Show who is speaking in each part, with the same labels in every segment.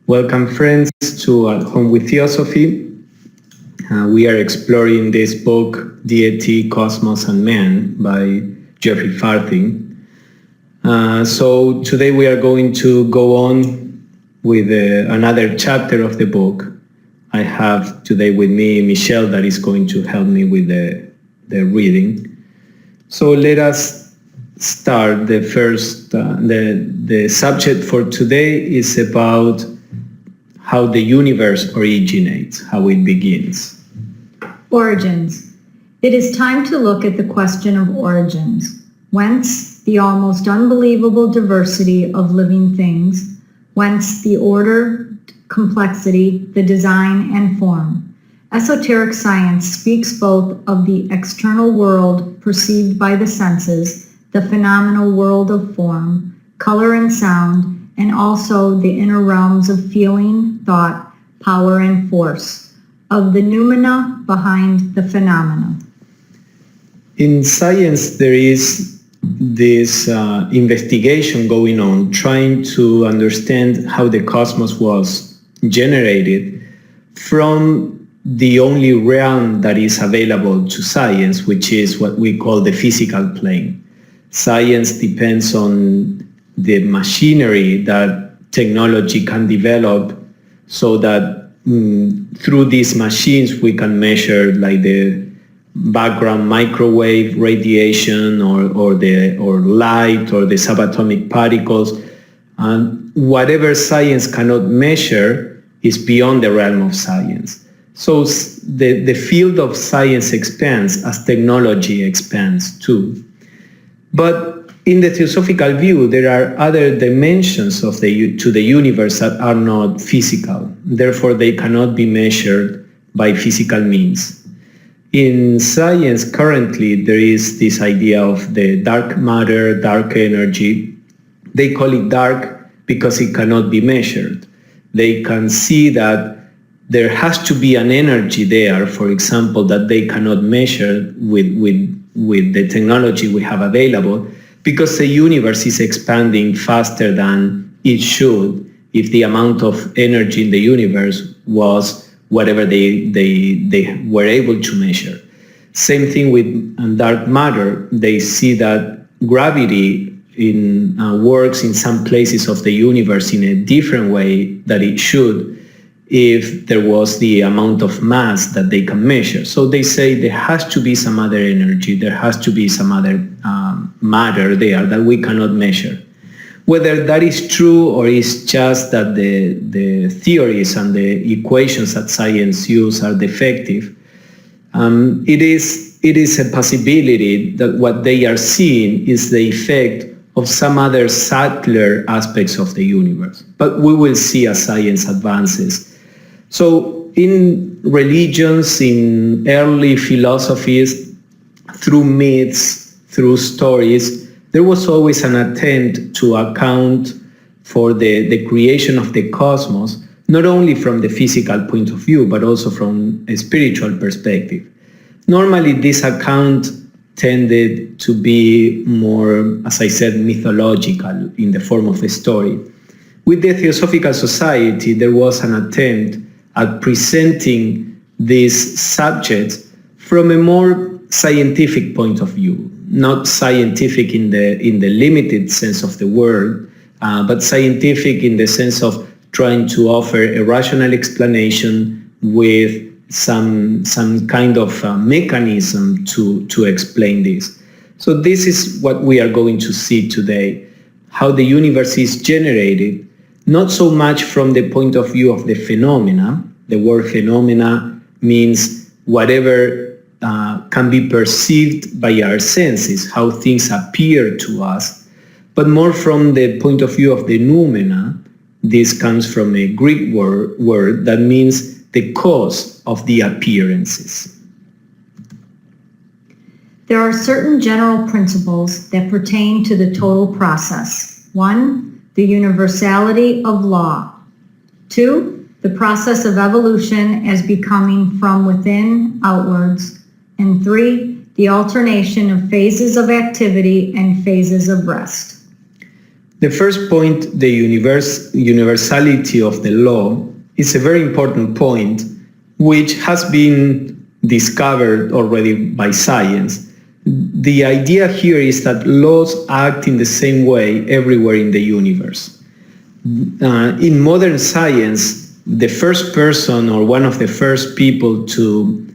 Speaker 1: Welcome friends to At Home with Theosophy. We are exploring this book, Deity, Cosmos and Man by Geoffrey Farthing. So today we are going to go on with another chapter of the book. I have today with me Michelle that is going to help me with the reading. So let us start. The first, the subject for today is about how the universe originates, how it begins.
Speaker 2: Origins. It is time to look at the question of origins. Whence the almost unbelievable diversity of living things, whence the order, complexity, the design and form. Esoteric science speaks both of the external world perceived by the senses, the phenomenal world of form, color and sound, and also the inner realms of feeling, thought, power, and force, of the noumena behind the phenomena.
Speaker 1: In science, there is this investigation going on, trying to understand how the cosmos was generated from the only realm that is available to science, which is what we call the physical plane. Science depends on the machinery that technology can develop so that through these machines we can measure like the background microwave radiation or light or the subatomic particles, and whatever science cannot measure is beyond the realm of science. So the field of science expands as technology expands too. But in the Theosophical view, there are other dimensions to the universe that are not physical. Therefore, they cannot be measured by physical means. In science, currently, there is this idea of the dark matter, dark energy. They call it dark because it cannot be measured. They can see that there has to be an energy there, for example, that they cannot measure with the technology we have available, because the universe is expanding faster than it should if the amount of energy in the universe was whatever they were able to measure. Same thing with dark matter. They see that gravity works in some places of the universe in a different way that it should if there was the amount of mass that they can measure. So they say there has to be some other energy, there has to be some other matter there that we cannot measure. Whether that is true or is just that the theories and the equations that science use are defective, it is a possibility that what they are seeing is the effect of some other subtler aspects of the universe. But we will see as science advances. So in religions, in early philosophies, through myths, through stories, there was always an attempt to account for the creation of the cosmos, not only from the physical point of view, but also from a spiritual perspective. Normally, this account tended to be more, as I said, mythological in the form of a story. With the Theosophical Society, there was an attempt at presenting these subjects from a more scientific point of view, not scientific in the limited sense of the word, but scientific in the sense of trying to offer a rational explanation with some kind of mechanism to explain this. So this is what we are going to see today, how the universe is generated, not so much from the point of view of the phenomena. The word phenomena means whatever can be perceived by our senses, how things appear to us, but more from the point of view of the noumena. This comes from a Greek word that means the cause of the appearances.
Speaker 2: There are certain general principles that pertain to the total process. 1, the universality of law. 2, the process of evolution as becoming from within outwards. And 3, the alternation of phases of activity and phases of rest.
Speaker 1: The first point, the universality of the law, is a very important point which has been discovered already by science. The idea here is that laws act in the same way everywhere in the universe. In modern science, the first person or one of the first people to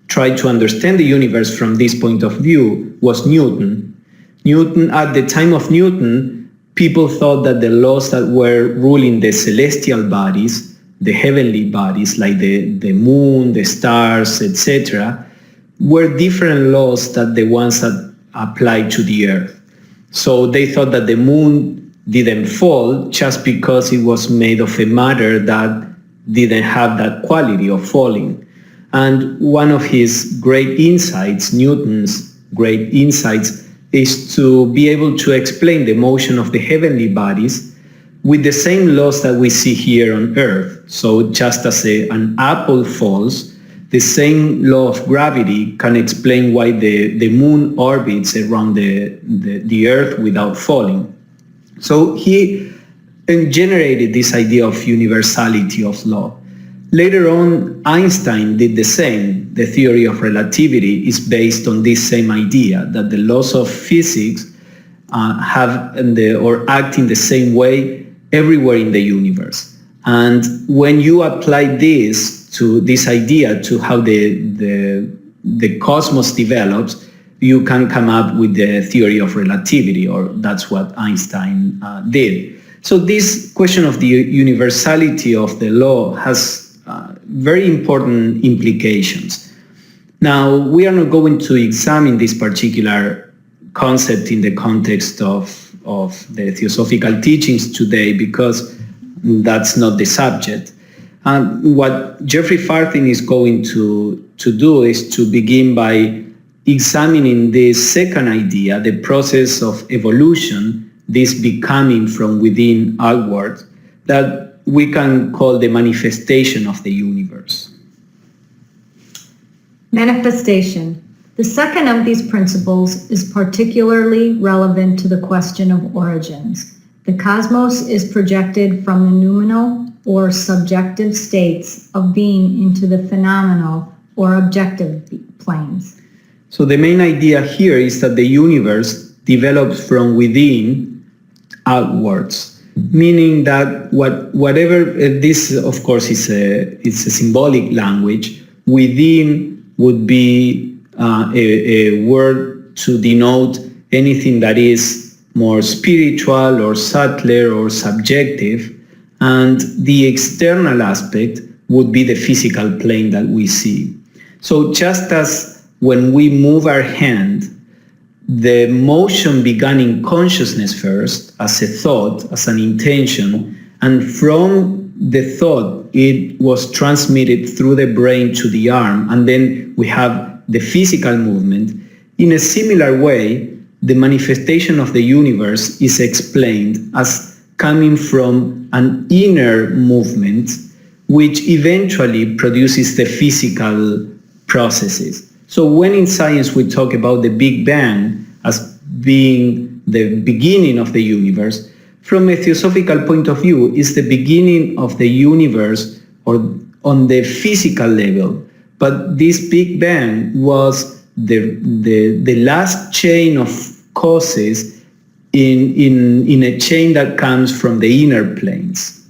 Speaker 1: try to understand the universe from this point of view was Newton. At the time of Newton, people thought that the laws that were ruling the celestial bodies, the heavenly bodies like the moon, the stars, etc., were different laws than the ones that applied to the earth. So they thought that the moon didn't fall just because it was made of a matter that didn't have that quality of falling. And one of his great insights, Newton's great insights, is to be able to explain the motion of the heavenly bodies with the same laws that we see here on Earth. So just as an apple falls, the same law of gravity can explain why the moon orbits around the Earth without falling. So he generated this idea of universality of law. Later on, Einstein did the same. The theory of relativity is based on this same idea, that the laws of physics act in the same way everywhere in the universe. And when you apply this idea to how the cosmos develops, you can come up with the theory of relativity, or that's what Einstein did. So this question of the universality of the law has very important implications. Now, we are not going to examine this particular concept in the context of the Theosophical teachings today, because that's not the subject. What Geoffrey Farthing is going to do is to begin by examining this second idea, the process of evolution, this becoming from within outward, that we can call the manifestation of the universe.
Speaker 2: Manifestation. The second of these principles is particularly relevant to the question of origins. The cosmos is projected from the noumenal or subjective states of being into the phenomenal or objective planes.
Speaker 1: So the main idea here is that the universe develops from within outwards, meaning that whatever this, of course, is a symbolic language. Within would be a word to denote anything that is more spiritual or subtler or subjective, and the external aspect would be the physical plane that we see. So just as when we move our hand, the motion began in consciousness first, as a thought, as an intention, and from the thought it was transmitted through the brain to the arm, and then we have the physical movement. In a similar way, the manifestation of the universe is explained as coming from an inner movement, which eventually produces the physical processes. So when in science we talk about the Big Bang as being the beginning of the universe, from a theosophical point of view, is the beginning of the universe or on the physical level. But this Big Bang was the last chain of causes in a chain that comes from the inner planes.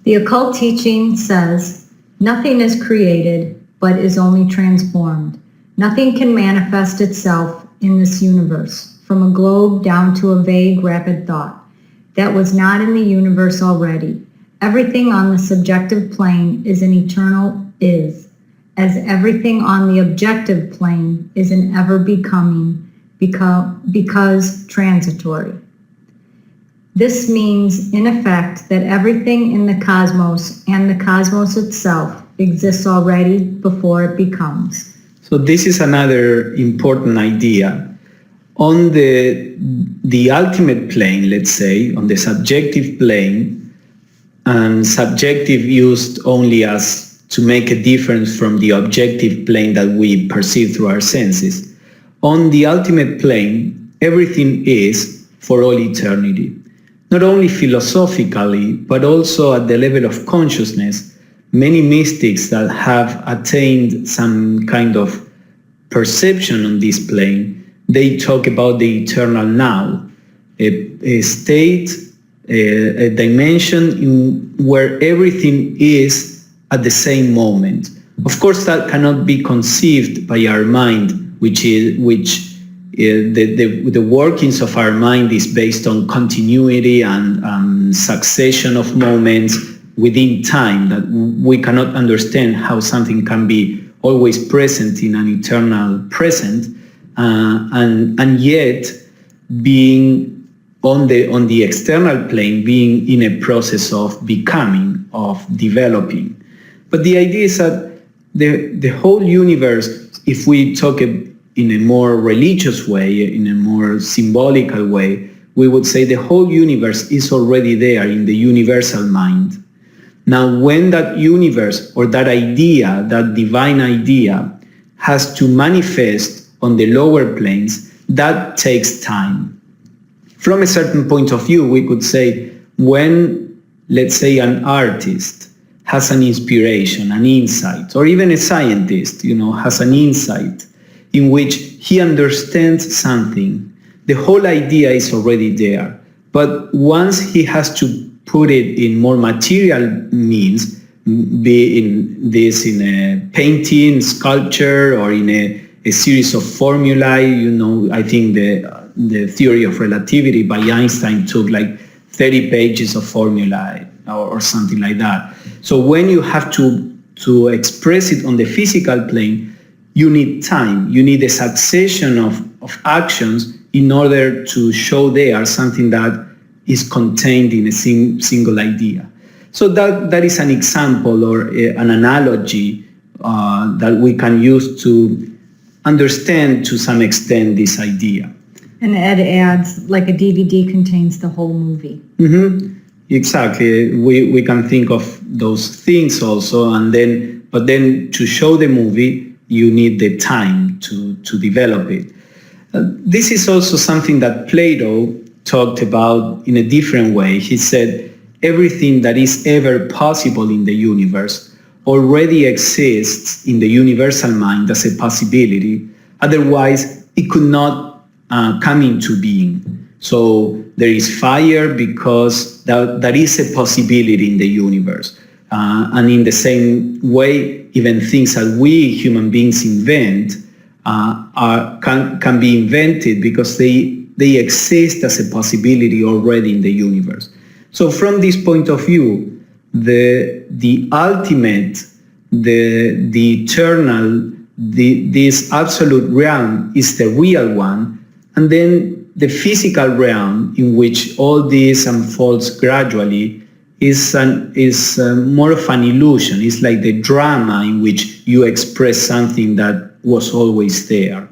Speaker 2: The occult teaching says, nothing is created, but is only transformed. Nothing can manifest itself in this universe, from a globe down to a vague, rapid thought, that was not in the universe already. Everything on the subjective plane is an eternal is, as everything on the objective plane is an ever-becoming, because transitory. This means, in effect, that everything in the cosmos and the cosmos itself exists already before it becomes.
Speaker 1: So this is another important idea. On the ultimate plane, let's say, on the subjective plane, and subjective used only as to make a difference from the objective plane that we perceive through our senses. On the ultimate plane, everything is, for all eternity. Not only philosophically, but also at the level of consciousness, many mystics that have attained some kind of perception on this plane, they talk about the eternal now, a state, a dimension where everything is at the same moment. Of course, that cannot be conceived by our mind, the workings of our mind is based on continuity and succession of moments within time, that we cannot understand how something can be always present in an eternal present, and yet being on the external plane, being in a process of becoming, of developing. But the idea is that the whole universe, if we talk in a more religious way, in a more symbolical way, we would say the whole universe is already there in the universal mind. Now, when that universe or that idea, that divine idea, has to manifest on the lower planes, that takes time. From a certain point of view, we could say when, let's say, an artist has an inspiration, an insight, or even a scientist, has an insight in which he understands something, the whole idea is already there. But once he has to put it in more material means, be in a painting, sculpture, or in a series of formulae, I think the theory of relativity by Einstein took like 30 pages of formulae or something like that. So when you have to express it on the physical plane, you need time, you need a succession of actions in order to show there something that is contained in a single idea. So that is an example or an analogy that we can use to understand to some extent this idea.
Speaker 2: And Ed adds, like a DVD contains the whole movie.
Speaker 1: Mm-hmm. Exactly. We can think of those things also, but then to show the movie, you need the time to develop it. This is also something that Plato talked about in a different way. He said, everything that is ever possible in the universe already exists in the universal mind as a possibility. Otherwise, it could not come into being. So there is fire because that is a possibility in the universe. And in the same way, even things that we human beings invent can be invented because they exist as a possibility already in the universe. So from this point of view, the ultimate, the eternal, this absolute realm is the real one, and then the physical realm in which all this unfolds gradually is more of an illusion. It's like the drama in which you express something that was always there.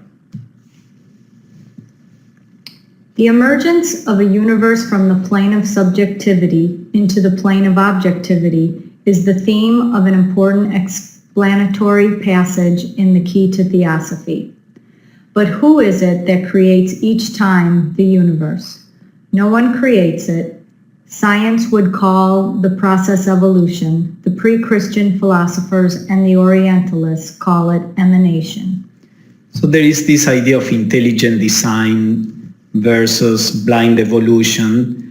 Speaker 2: The emergence of a universe from the plane of subjectivity into the plane of objectivity is the theme of an important explanatory passage in the Key to Theosophy. But who is it that creates each time the universe? No one creates it. Science would call the process evolution. The pre-Christian philosophers and the Orientalists call it emanation.
Speaker 1: So there is this idea of intelligent design versus blind evolution,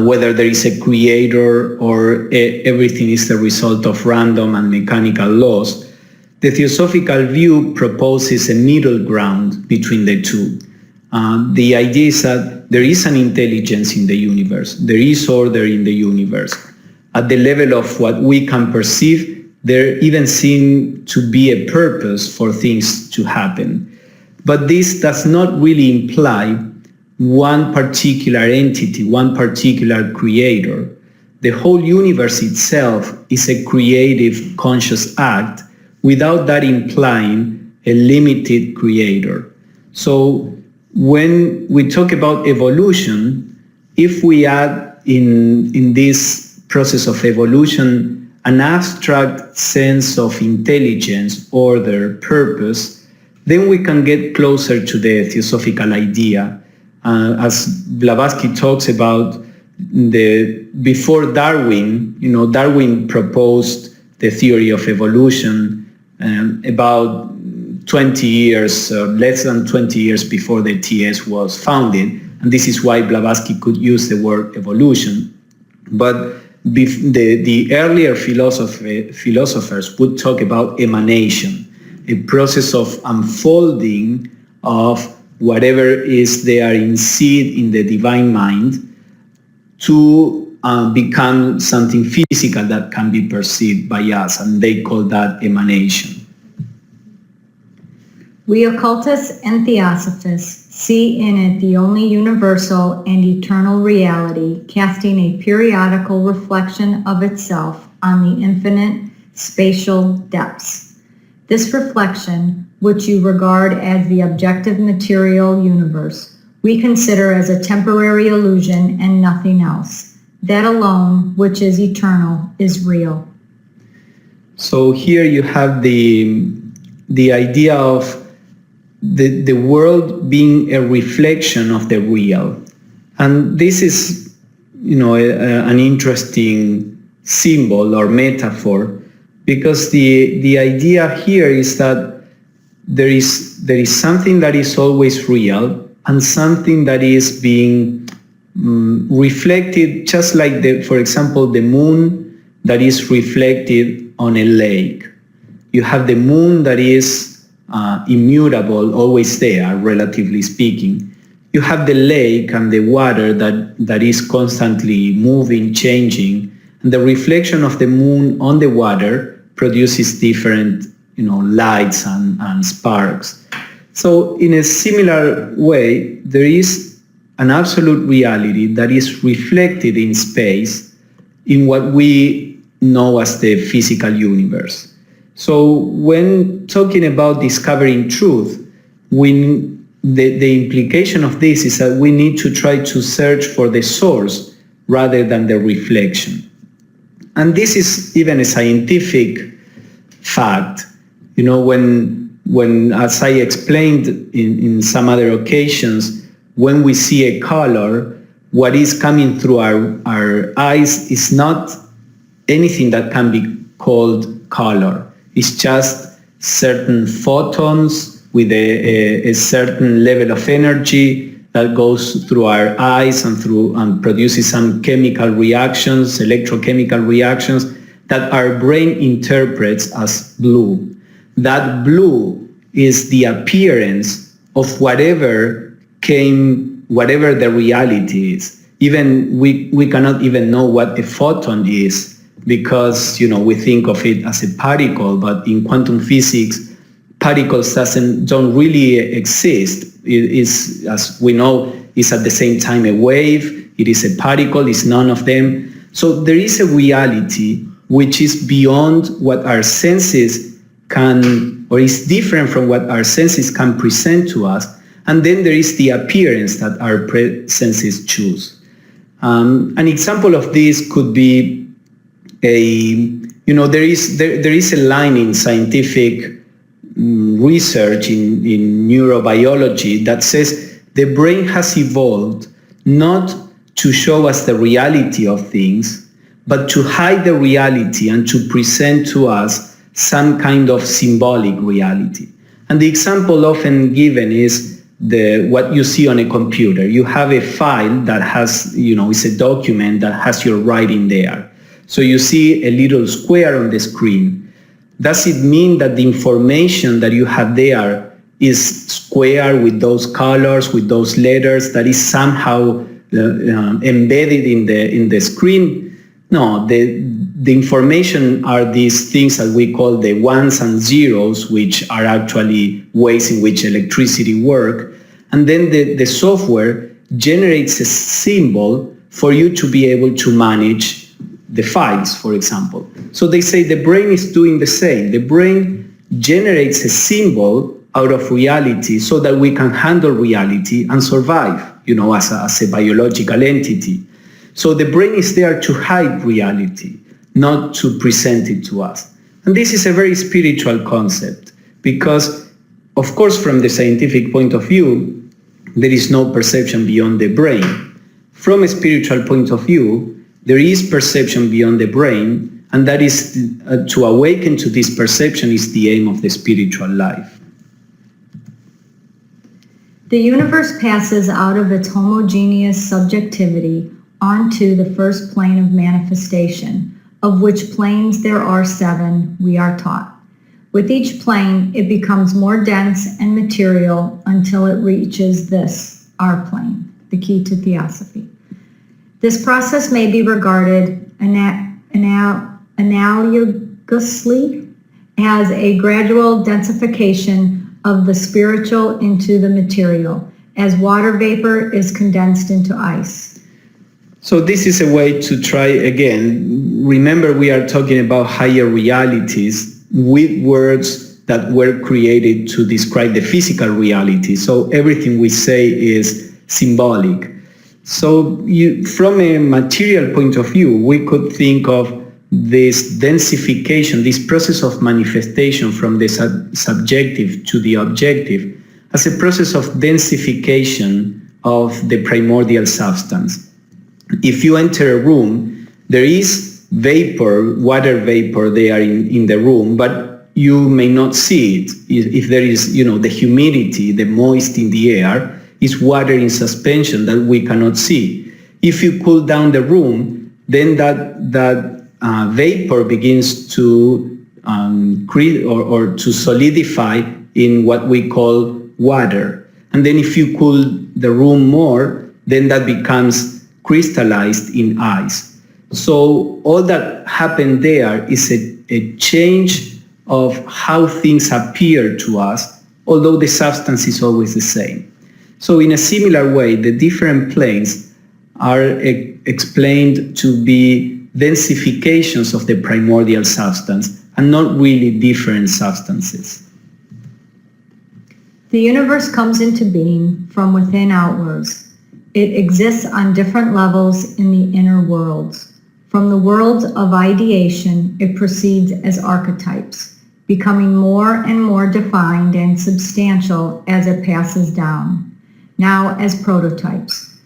Speaker 1: whether there is a creator or everything is the result of random and mechanical laws. The Theosophical view proposes a middle ground between the two. The idea is that there is an intelligence in the universe, there is order in the universe. At the level of what we can perceive, there even seems to be a purpose for things to happen. But this does not really imply one particular entity, one particular creator. The whole universe itself is a creative conscious act without that implying a limited creator. So when we talk about evolution, if we add in this process of evolution an abstract sense of intelligence, order, purpose, then we can get closer to the Theosophical idea. As Blavatsky talks about, before Darwin, Darwin proposed the theory of evolution about 20 years, less than 20 years before the TS was founded, and this is why Blavatsky could use the word evolution. But the earlier philosophers would talk about emanation, a process of unfolding of whatever is there in seed in the divine mind to become something physical that can be perceived by us, and they call that emanation.
Speaker 2: We occultists and theosophists see in it the only universal and eternal reality, casting a periodical reflection of itself on the infinite spatial depths. This reflection, which you regard as the objective material universe, we consider as a temporary illusion and nothing else. That alone, which is eternal, is real.
Speaker 1: So here you have the idea of the world being a reflection of the real. And this is, an interesting symbol or metaphor, because the idea here is that there is something that is always real and something that is being reflected, just like, for example, the moon that is reflected on a lake. You have the moon that is immutable, always there, relatively speaking. You have the lake and the water that is constantly moving, changing, and the reflection of the moon on the water produces different, lights and sparks. So in a similar way, there is an absolute reality that is reflected in space in what we know as the physical universe. So when talking about discovering truth, the implication of this is that we need to try to search for the source rather than the reflection. And this is even a scientific fact. When as I explained in some other occasions, when we see a color, what is coming through our eyes is not anything that can be called color. It's just certain photons with a certain level of energy that goes through our eyes and produces some chemical reactions, electrochemical reactions that our brain interprets as blue. That blue is the appearance of whatever the reality is. Even we cannot even know what a photon is, because we think of it as a particle, but in quantum physics, particles don't really exist. It is, as we know, is at the same time a wave. It is a particle. It's none of them. So there is a reality which is beyond what our senses can, or is different from what our senses can present to us. And then there is the appearance that our senses choose. An example of this could be there is a line in scientific research in neurobiology that says the brain has evolved not to show us the reality of things, but to hide the reality and to present to us some kind of symbolic reality. And the example often given is what you see on a computer. You have a file that has, it's a document that has your writing there. So you see a little square on the screen. Does it mean that the information that you have there is square with those colors, with those letters, that is somehow embedded in the screen? No, the information are these things that we call the ones and zeros, which are actually ways in which electricity work. And then the software generates a symbol for you to be able to manage the files, for example. So they say the brain is doing the same. The brain generates a symbol out of reality so that we can handle reality and survive, as a biological entity. So the brain is there to hide reality, not to present it to us. And this is a very spiritual concept because, of course, from the scientific point of view, there is no perception beyond the brain. From a spiritual point of view, there is perception beyond the brain, and that is to awaken to this perception is the aim of the spiritual life.
Speaker 2: The universe passes out of its homogeneous subjectivity onto the first plane of manifestation, of which planes there are 7, we are taught. With each plane, it becomes more dense and material until it reaches this, our plane, the key to Theosophy. This process may be regarded analogously as a gradual densification of the spiritual into the material, as water vapor is condensed into ice.
Speaker 1: So this is a way to try again. Remember, we are talking about higher realities with words that were created to describe the physical reality. So everything we say is symbolic. So from a material point of view, we could think of this densification, this process of manifestation from the subjective to the objective as a process of densification of the primordial substance. If you enter a room, there is vapor, water vapor there in the room, but you may not see it. If there is, the humidity, the moist in the air, is water in suspension that we cannot see. If you cool down the room, then that vapor begins to create or to solidify in what we call water. And then if you cool the room more, then that becomes crystallized in ice. So all that happened there is a change of how things appear to us, although the substance is always the same. So in a similar way, the different planes are explained to be densifications of the primordial substance and not really different substances.
Speaker 2: The universe comes into being from within outwards. It exists on different levels in the inner worlds. From the worlds of ideation, it proceeds as archetypes, becoming more and more defined and substantial as it passes down. Now as prototypes,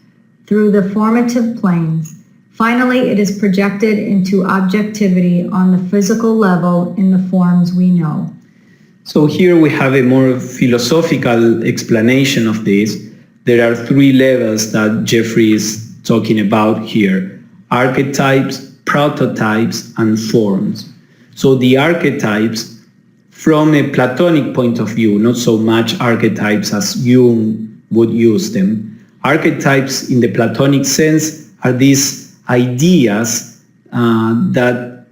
Speaker 2: through the formative planes. Finally, it is projected into objectivity on the physical level in the forms we know.
Speaker 1: So here we have a more philosophical explanation of this. There are 3 levels that Geoffrey is talking about here: archetypes, prototypes, and forms. So the archetypes, from a Platonic point of view, not so much archetypes as Jung would use them. Archetypes in the Platonic sense are these ideas that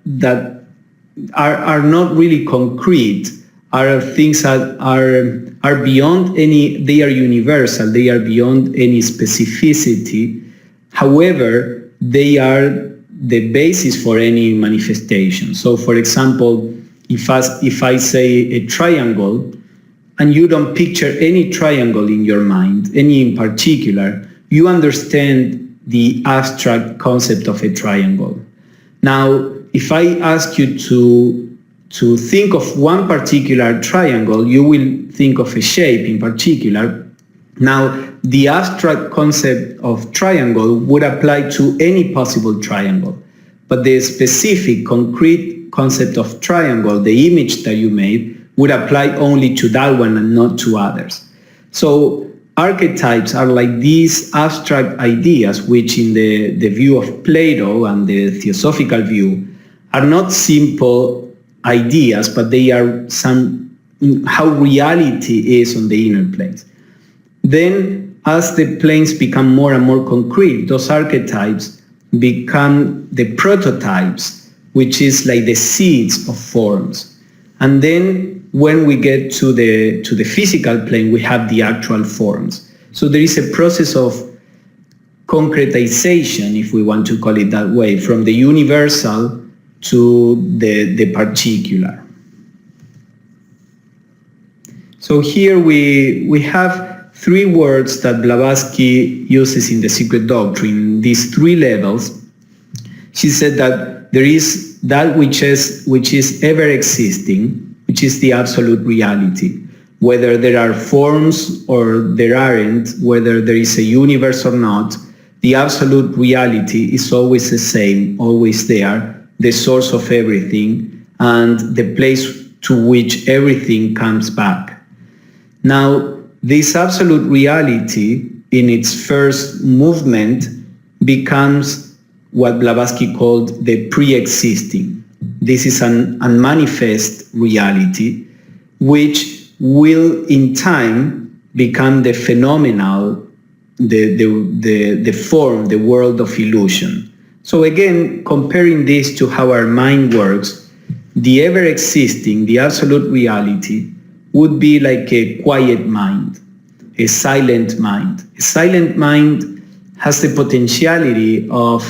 Speaker 1: are not really concrete, are things that are beyond any, they are universal, they are beyond any specificity. However, they are the basis for any manifestation. So for example, if I say a triangle, and you don't picture any triangle in your mind, any in particular, you understand the abstract concept of a triangle. Now, if I ask you to think of one particular triangle, you will think of a shape in particular. Now, the abstract concept of triangle would apply to any possible triangle, but the specific, concrete concept of triangle, the image that you made, would apply only to that one and not to others. So archetypes are like these abstract ideas which in the view of Plato and the Theosophical view are not simple ideas, but they are how reality is on the inner planes. Then as the planes become more and more concrete, those archetypes become the prototypes, which is like the seeds of forms. And then when we get to the physical plane, we have the actual forms. So there is a process of concretization, if we want to call it that way, from the universal to the particular. So here we have 3 words that Blavatsky uses in the Secret Doctrine, these 3 levels. She said that there is that which is ever existing, which is the absolute reality. Whether there are forms or there aren't, whether there is a universe or not, the absolute reality is always the same, always there, the source of everything, and the place to which everything comes back. Now, this absolute reality, in its first movement, becomes what Blavatsky called the pre-existing. This is an unmanifest reality, which will in time become the phenomenal, the form, the world of illusion. So again, comparing this to how our mind works, the ever-existing, the absolute reality, would be like a quiet mind, a silent mind. A silent mind has the potentiality of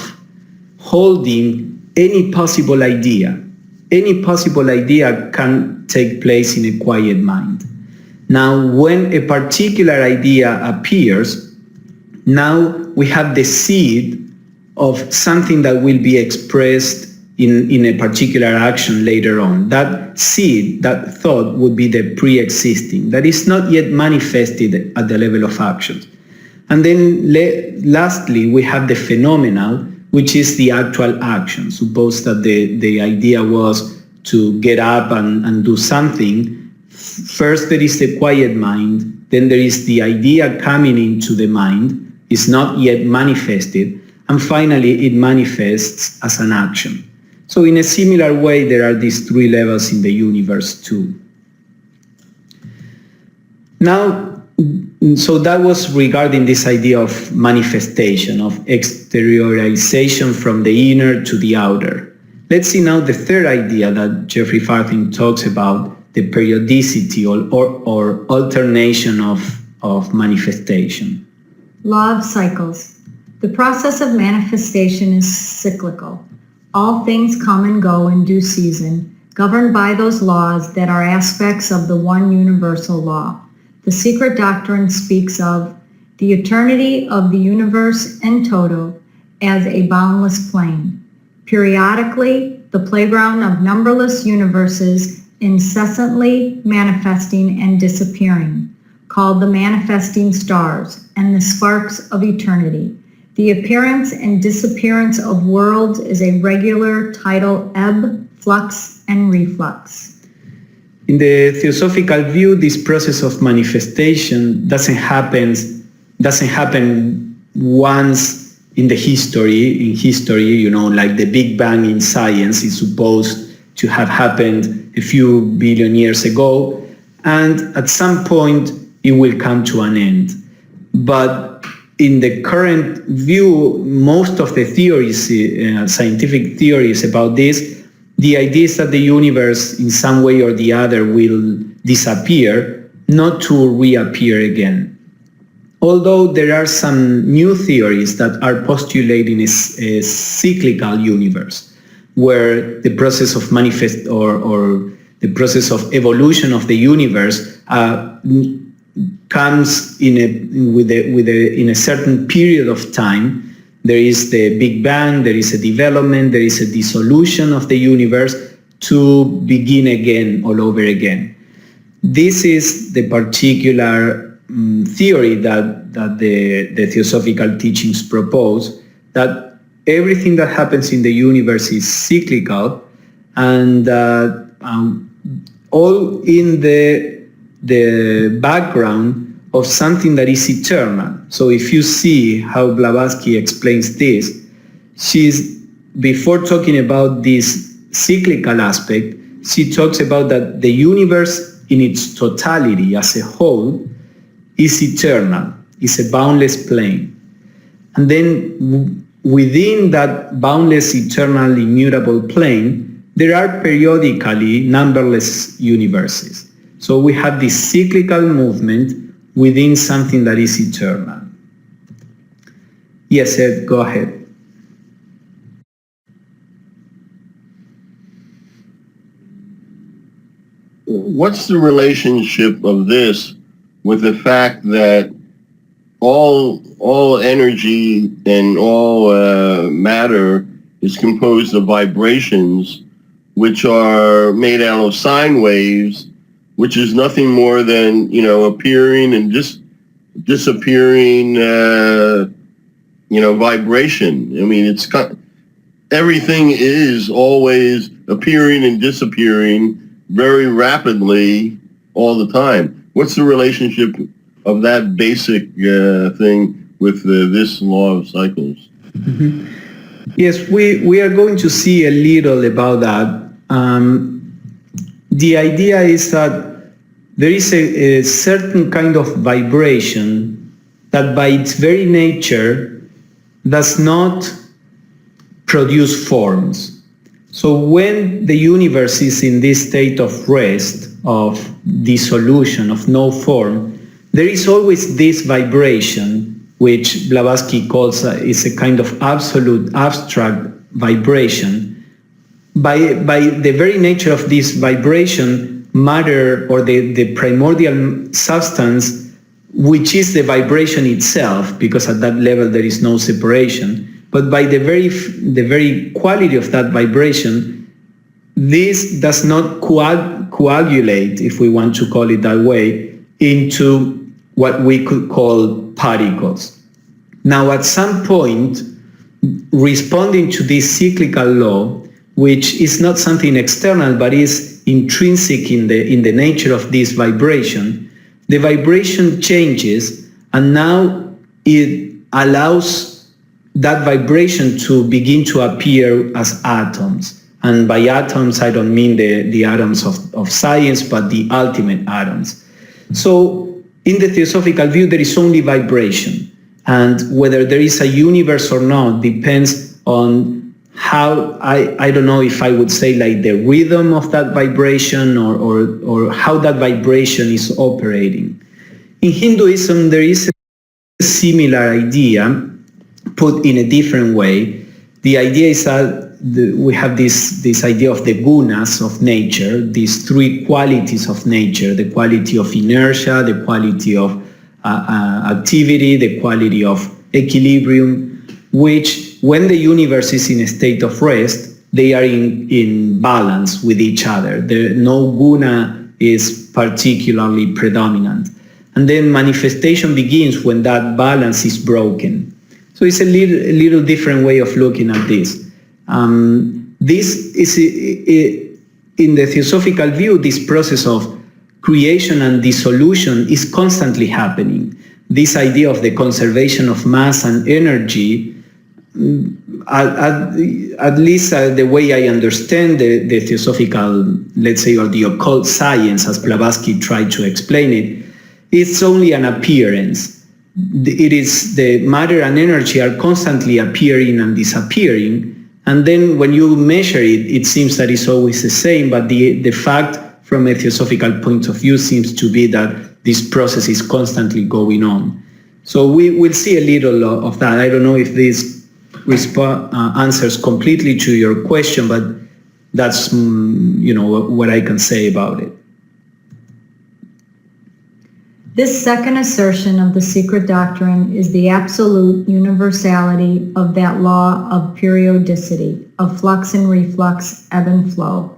Speaker 1: holding any possible idea. Any possible idea can take place in a quiet mind. Now, when a particular idea appears, now we have the seed of something that will be expressed in a particular action later on. That seed, that thought, would be the pre-existing, that is not yet manifested at the level of actions. And then lastly, we have the phenomenal, which is the actual action. Suppose that the idea was to get up and do something. First there is the quiet mind, then there is the idea coming into the mind, is not yet manifested, and finally it manifests as an action. So in a similar way, there are these three levels in the universe too. Now, so that was regarding this idea of manifestation, of exteriorization from the inner to the outer. Let's see now the third idea that Geoffrey Farthing talks about, the periodicity or alternation of manifestation.
Speaker 2: Law of cycles. The process of manifestation is cyclical. All things come and go in due season, governed by those laws that are aspects of the one universal law. The Secret Doctrine speaks of the eternity of the universe in toto as a boundless plane. Periodically, the playground of numberless universes incessantly manifesting and disappearing, called the manifesting stars and the sparks of eternity. The appearance and disappearance of worlds is a regular tidal ebb, flux, and reflux.
Speaker 1: In the Theosophical view, this process of manifestation doesn't happen once in the history. In history, like the Big Bang in science is supposed to have happened a few billion years ago, and at some point it will come to an end. But in the current view, most of the theories, scientific theories about this, the idea is that the universe in some way or the other will disappear, not to reappear again. Although there are some new theories that are postulating a cyclical universe, where the process of manifest or the process of evolution of the universe comes in a certain period of time. There is the Big Bang, there is a development, there is a dissolution of the universe to begin again, all over again. This is the particular theory that the Theosophical teachings propose, that everything that happens in the universe is cyclical, and all in the background of something that is eternal. So if you see how Blavatsky explains this, before talking about this cyclical aspect, she talks about that the universe in its totality as a whole is eternal, is a boundless plane. And then within that boundless, eternal, immutable plane, there are periodically numberless universes. So we have this cyclical movement within something that is eternal. Yes, Ed, go ahead.
Speaker 3: What's the relationship of this with the fact that all energy and all matter is composed of vibrations, which are made out of sine waves which is nothing more than, appearing and just disappearing, vibration. I mean, everything is always appearing and disappearing very rapidly all the time. What's the relationship of that basic thing with this law of cycles?
Speaker 1: Mm-hmm. Yes, we are going to see a little about that. The idea is that there is a certain kind of vibration that by its very nature does not produce forms. So when the universe is in this state of rest, of dissolution, of no form, there is always this vibration, which Blavatsky calls is a kind of absolute abstract vibration. By the very nature of this vibration, matter or the primordial substance, which is the vibration itself, because at that level there is no separation, but by the very quality of that vibration, this does not coagulate, if we want to call it that way, into what we could call particles. Now, at some point, responding to this cyclical law, which is not something external but is intrinsic in the nature of this vibration, the vibration changes, and now it allows that vibration to begin to appear as atoms. And by atoms, I don't mean the atoms of science, but the ultimate atoms. So in the Theosophical view, there is only vibration. And whether there is a universe or not depends on how, I don't know if I would say like the rhythm of that vibration or how that vibration is operating. In Hinduism, there is a similar idea put in a different way. The idea is that we have this idea of the gunas of nature, these three qualities of nature, the quality of inertia, the quality of activity, the quality of equilibrium, which when the universe is in a state of rest, they are in balance with each other. No guna is particularly predominant. And then manifestation begins when that balance is broken. So it's a little different way of looking at this. This is, in the Theosophical view, this process of creation and dissolution is constantly happening. This idea of the conservation of mass and energy, at least the way I understand the Theosophical, let's say, or the occult science, as Blavatsky tried to explain it, it's only an appearance. It is the matter and energy are constantly appearing and disappearing. And then when you measure it, it seems that it's always the same, but the fact from a Theosophical point of view seems to be that this process is constantly going on. So we will see a little of that. I don't know if this answers completely to your question, but that's what I can say about it.
Speaker 2: This second assertion of the Secret Doctrine is the absolute universality of that law of periodicity, of flux and reflux, ebb and flow,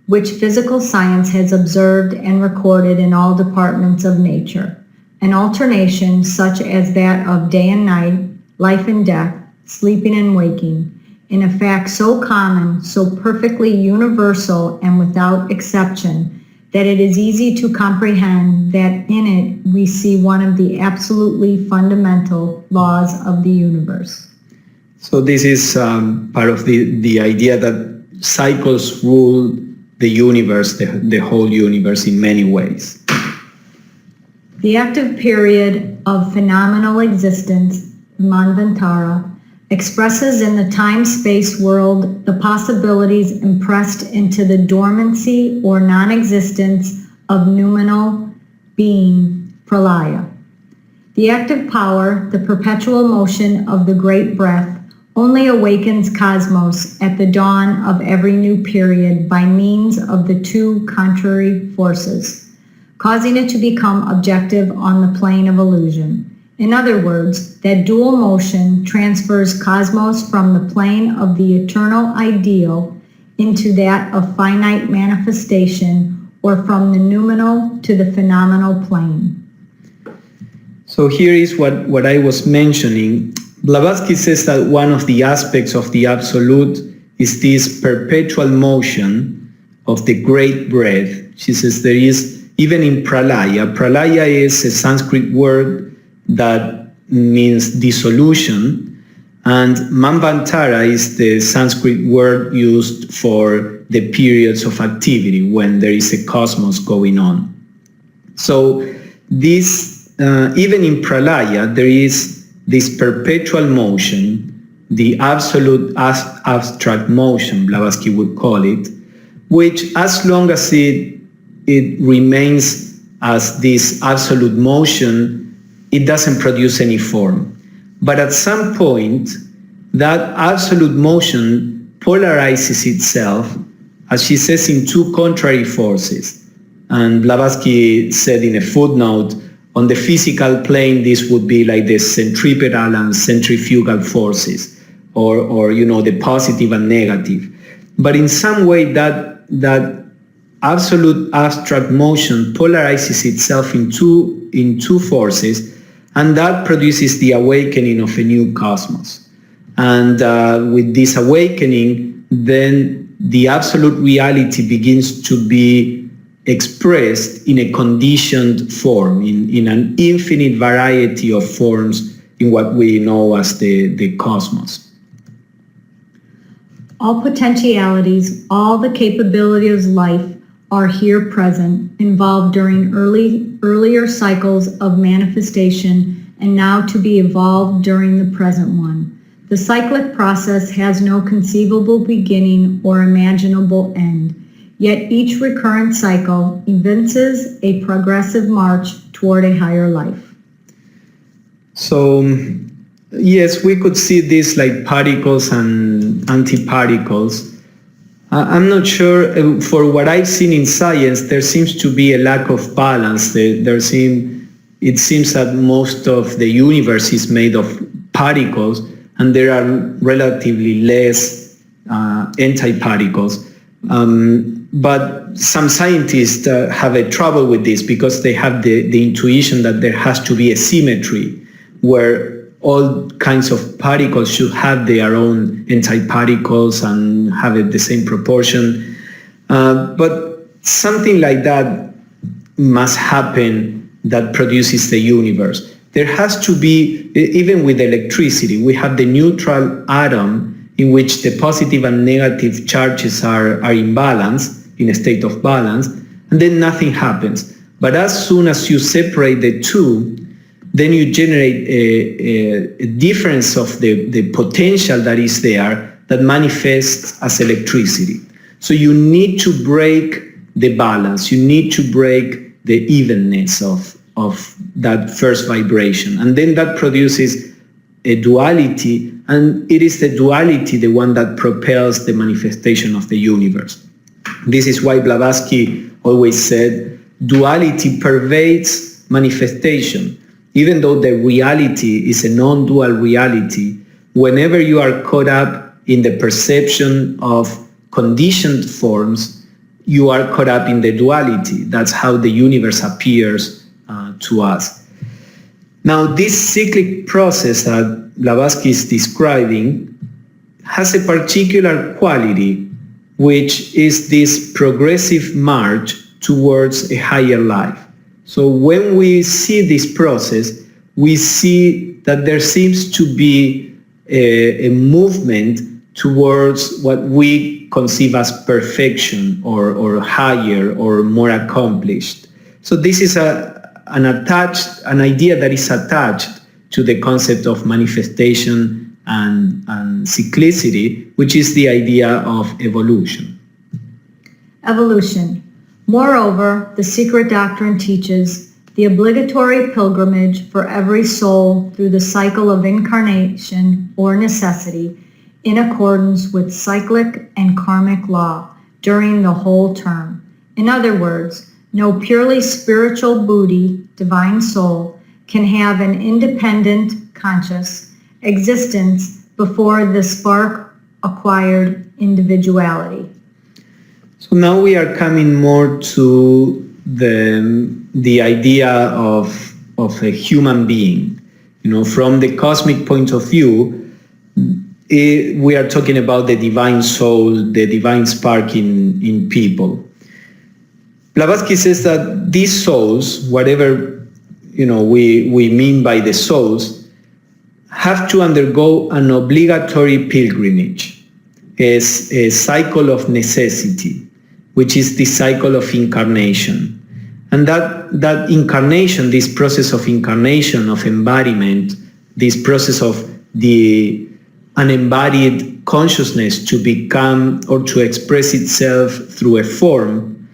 Speaker 2: which physical science has observed and recorded in all departments of nature. An alternation such as that of day and night, life and death, sleeping and waking, in a fact so common, so perfectly universal and without exception, that it is easy to comprehend that in it we see one of the absolutely fundamental laws of the universe.
Speaker 1: So this is part of the idea that cycles rule the universe, the whole universe in many ways.
Speaker 2: The active period of phenomenal existence, Manvantara, expresses in the time-space world the possibilities impressed into the dormancy or non-existence of noumenal being, pralaya. The active power, the perpetual motion of the great breath, only awakens cosmos at the dawn of every new period by means of the two contrary forces, causing it to become objective on the plane of illusion. In other words, that dual motion transfers cosmos from the plane of the eternal ideal into that of finite manifestation or from the noumenal to the phenomenal plane.
Speaker 1: So here is what I was mentioning. Blavatsky says that one of the aspects of the absolute is this perpetual motion of the great breath. She says there is, even in pralaya, pralaya is a Sanskrit word that means dissolution, and manvantara is the Sanskrit word used for the periods of activity when there is a cosmos going on. So this, even in pralaya, there is this perpetual motion, the absolute abstract motion, Blavatsky would call it, which as long as it remains as this absolute motion, it doesn't produce any form. But at some point, that absolute motion polarizes itself, as she says, in two contrary forces. And Blavatsky said in a footnote, on the physical plane, this would be like the centripetal and centrifugal forces, or the positive and negative. But in some way, that absolute abstract motion polarizes itself in two forces, and that produces the awakening of a new cosmos. And with this awakening, then the absolute reality begins to be expressed in a conditioned form, in an infinite variety of forms in what we know as the cosmos.
Speaker 2: All potentialities, all the capabilities of life are here present, involved during earlier cycles of manifestation, and now to be evolved during the present one. The cyclic process has no conceivable beginning or imaginable end. Yet each recurrent cycle evinces a progressive march toward a higher life.
Speaker 1: So, yes, we could see this like particles and antiparticles. I'm not sure, for what I've seen in science, there seems to be a lack of balance. It seems that most of the universe is made of particles, and there are relatively less antiparticles. But some scientists have a trouble with this because they have the intuition that there has to be a symmetry where all kinds of particles should have their own antiparticles and have the same proportion. But something like that must happen that produces the universe. There has to be, even with electricity, we have the neutral atom in which the positive and negative charges are in balance, in a state of balance, and then nothing happens. But as soon as you separate the two, then you generate a difference of the potential that is there that manifests as electricity. So you need to break the balance, you need to break the evenness of that first vibration. And then that produces a duality, and it is the duality the one that propels the manifestation of the universe. This is why Blavatsky always said, duality pervades manifestation. Even though the reality is a non-dual reality, whenever you are caught up in the perception of conditioned forms, you are caught up in the duality. That's how the universe appears to us. Now, this cyclic process that Blavatsky is describing has a particular quality, which is this progressive march towards a higher life. So when we see this process, we see that there seems to be a movement towards what we conceive as perfection or higher or more accomplished. So this is an idea that is attached to the concept of manifestation and cyclicity, which is the idea of evolution.
Speaker 2: Evolution. Moreover, the Secret Doctrine teaches the obligatory pilgrimage for every soul through the cycle of incarnation or necessity in accordance with cyclic and karmic law during the whole term. In other words, no purely spiritual Buddhi, divine soul, can have an independent, conscious existence before the spark acquired individuality.
Speaker 1: So now we are coming more to the idea of a human being. From the cosmic point of view, we are talking about the divine soul, the divine spark in people. Blavatsky says that these souls, whatever we mean by the souls, have to undergo an obligatory pilgrimage, a cycle of necessity, which is the cycle of incarnation. And that incarnation, this process of incarnation, of embodiment, this process of the unembodied consciousness to become or to express itself through a form,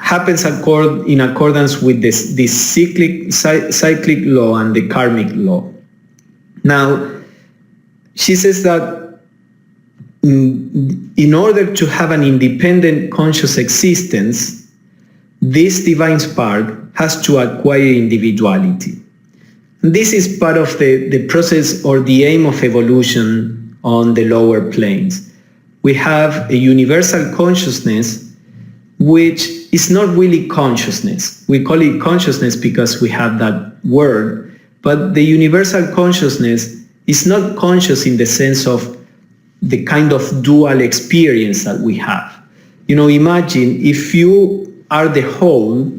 Speaker 1: happens in accordance with this cyclic law and the karmic law. Now, she says that in order to have an independent conscious existence, this divine spark has to acquire individuality. And this is part of the process or the aim of evolution on the lower planes. We have a universal consciousness which is not really consciousness. We call it consciousness because we have that word, but the universal consciousness is not conscious in the sense of the kind of dual experience that we have. Imagine if you are the whole,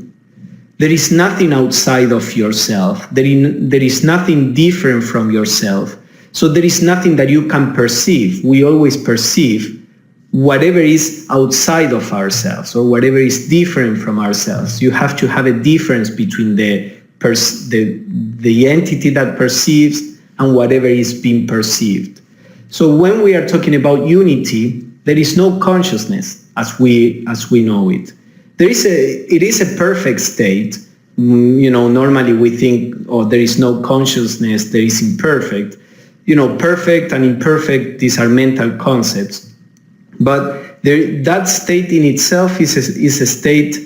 Speaker 1: there is nothing outside of yourself. There is nothing different from yourself. So there is nothing that you can perceive. We always perceive whatever is outside of ourselves or whatever is different from ourselves. You have to have a difference between the entity that perceives and whatever is being perceived. So when we are talking about unity, there is no consciousness as we know it. It is a perfect state. Normally we think, there is no consciousness, there is imperfect. Perfect and imperfect, these are mental concepts. But that state in itself is a state,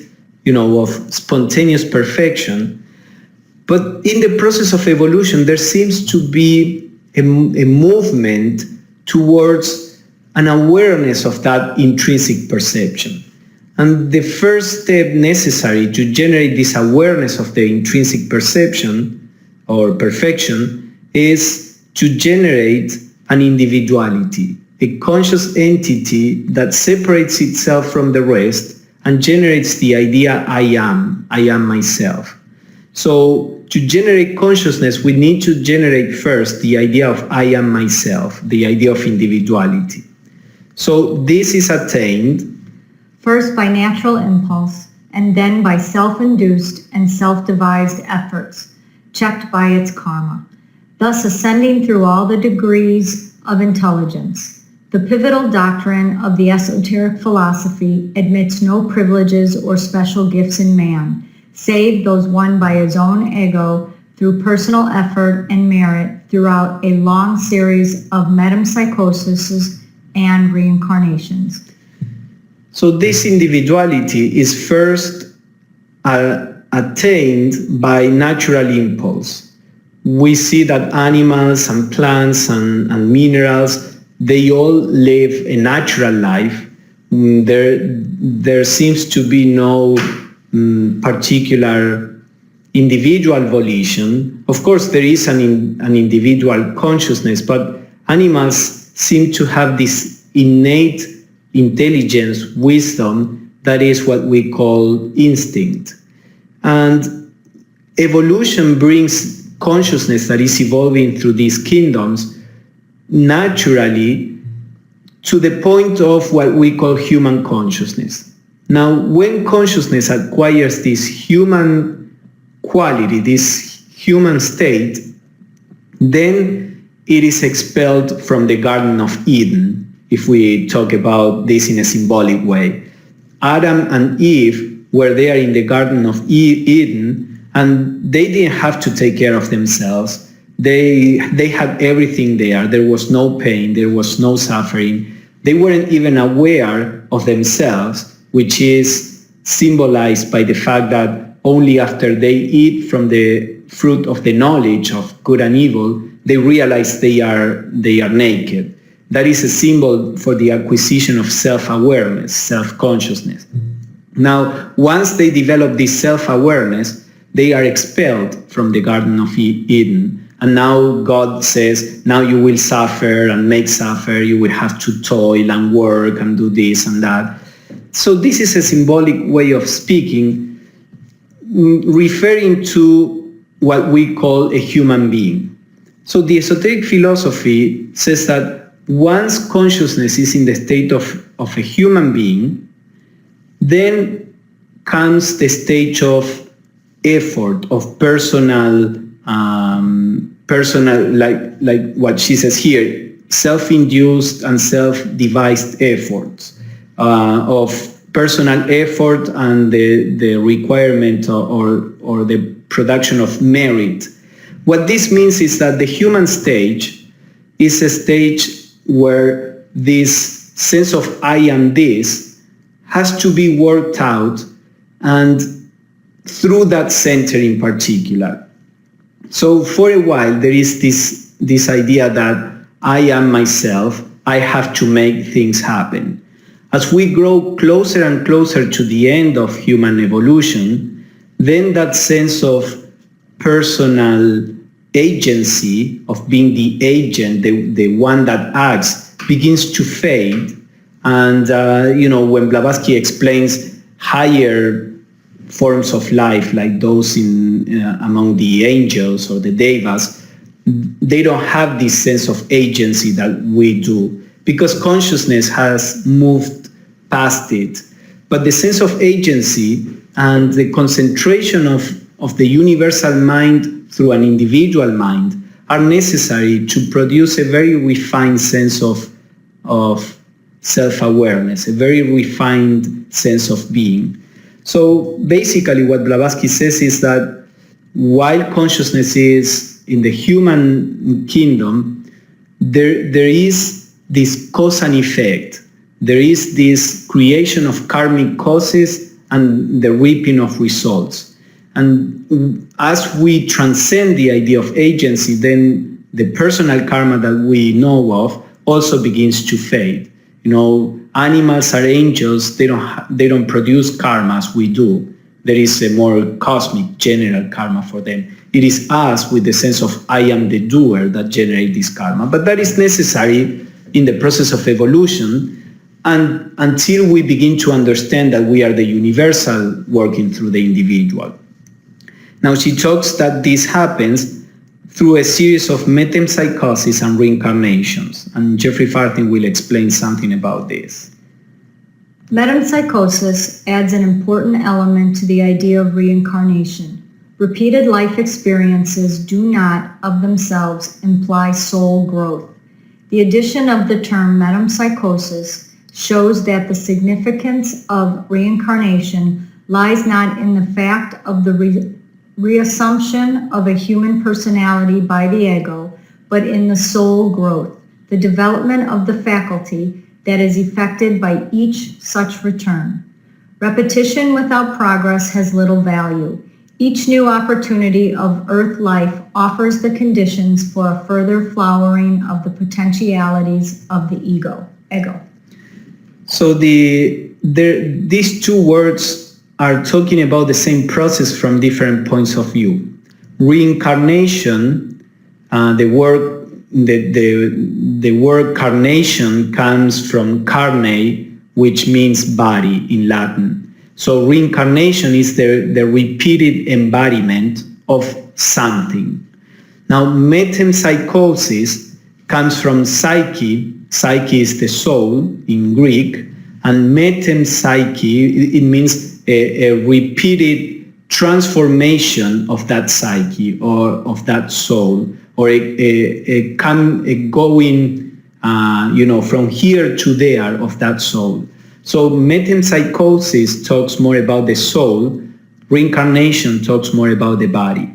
Speaker 1: of spontaneous perfection. But in the process of evolution, there seems to be a movement towards an awareness of that intrinsic perception. And the first step necessary to generate this awareness of the intrinsic perception or perfection is to generate an individuality, a conscious entity that separates itself from the rest and generates the idea I am myself. So to generate consciousness, we need to generate first the idea of I am myself, the idea of individuality. So this is attained
Speaker 2: first by natural impulse, and then by self-induced and self-devised efforts, checked by its karma, thus ascending through all the degrees of intelligence. The pivotal doctrine of the esoteric philosophy admits no privileges or special gifts in man, save those won by his own ego through personal effort and merit throughout a long series of metempsychoses and reincarnations.
Speaker 1: So this individuality is first attained by natural impulse. We see that animals and plants and minerals, they all live a natural life. There seems to be no particular individual volition. Of course, there is an individual consciousness, but animals seem to have this innate intelligence, wisdom, that is what we call instinct. And evolution brings consciousness that is evolving through these kingdoms naturally to the point of what we call human consciousness. Now, when consciousness acquires this human quality, this human state, then it is expelled from the Garden of Eden, if we talk about this in a symbolic way. Adam and Eve were there in the Garden of Eden, and they didn't have to take care of themselves. They had everything there. There was no pain, there was no suffering. They weren't even aware of themselves, which is symbolized by the fact that only after they eat from the fruit of the knowledge of good and evil, they realize they are naked. That is a symbol for the acquisition of self-awareness, self-consciousness. Now, once they develop this self-awareness, they are expelled from the Garden of Eden. And now God says, now you will suffer and make suffer, you will have to toil and work and do this and that. So this is a symbolic way of speaking, referring to what we call a human being. So the esoteric philosophy says that once consciousness is in the state of a human being, then comes the stage of effort, of personal, like what she says here, self-induced and self-devised efforts, of personal effort and the requirement or the production of merit. What this means is that the human stage is a stage where this sense of I am this has to be worked out, and through that center in particular. So for a while there is this idea that I am myself, I have to make things happen. As we grow closer and closer to the end of human evolution, then that sense of personal agency, of being the agent, the one that acts, begins to fade. And when Blavatsky explains higher forms of life, like those among the angels or the devas, they don't have this sense of agency that we do, because consciousness has moved past it. But the sense of agency and the concentration of the universal mind through an individual mind are necessary to produce a very refined sense of self-awareness, a very refined sense of being. So basically what Blavatsky says is that while consciousness is in the human kingdom, there is this cause and effect. There is this creation of karmic causes and the reaping of results. And as we transcend the idea of agency, then the personal karma that we know of also begins to fade. Animals are angels, they don't produce karma as we do. There is a more cosmic, general karma for them. It is us with the sense of I am the doer that generate this karma. But that is necessary in the process of evolution, and until we begin to understand that we are the universal working through the individual. Now she talks that this happens through a series of metempsychosis and reincarnations, and Geoffrey Farthing will explain something about this.
Speaker 2: Metempsychosis adds an important element to the idea of reincarnation. Repeated life experiences do not, of themselves, imply soul growth. The addition of the term metempsychosis shows that the significance of reincarnation lies not in the fact of the reassumption of a human personality by the ego, but in the soul growth, the development of the faculty that is effected by each such return. Repetition without progress has little value. Each new opportunity of earth life offers the conditions for a further flowering of the potentialities of the ego.
Speaker 1: So these two words are talking about the same process from different points of view. Reincarnation, the word carnation comes from carne, which means body in Latin. So reincarnation is the repeated embodiment of something. Now metempsychosis comes from psyche. Psyche is the soul in Greek, and metempsyche, it means a repeated transformation of that psyche or of that soul, or a going from here to there of that soul. So metempsychosis talks more about the soul, reincarnation talks more about the body.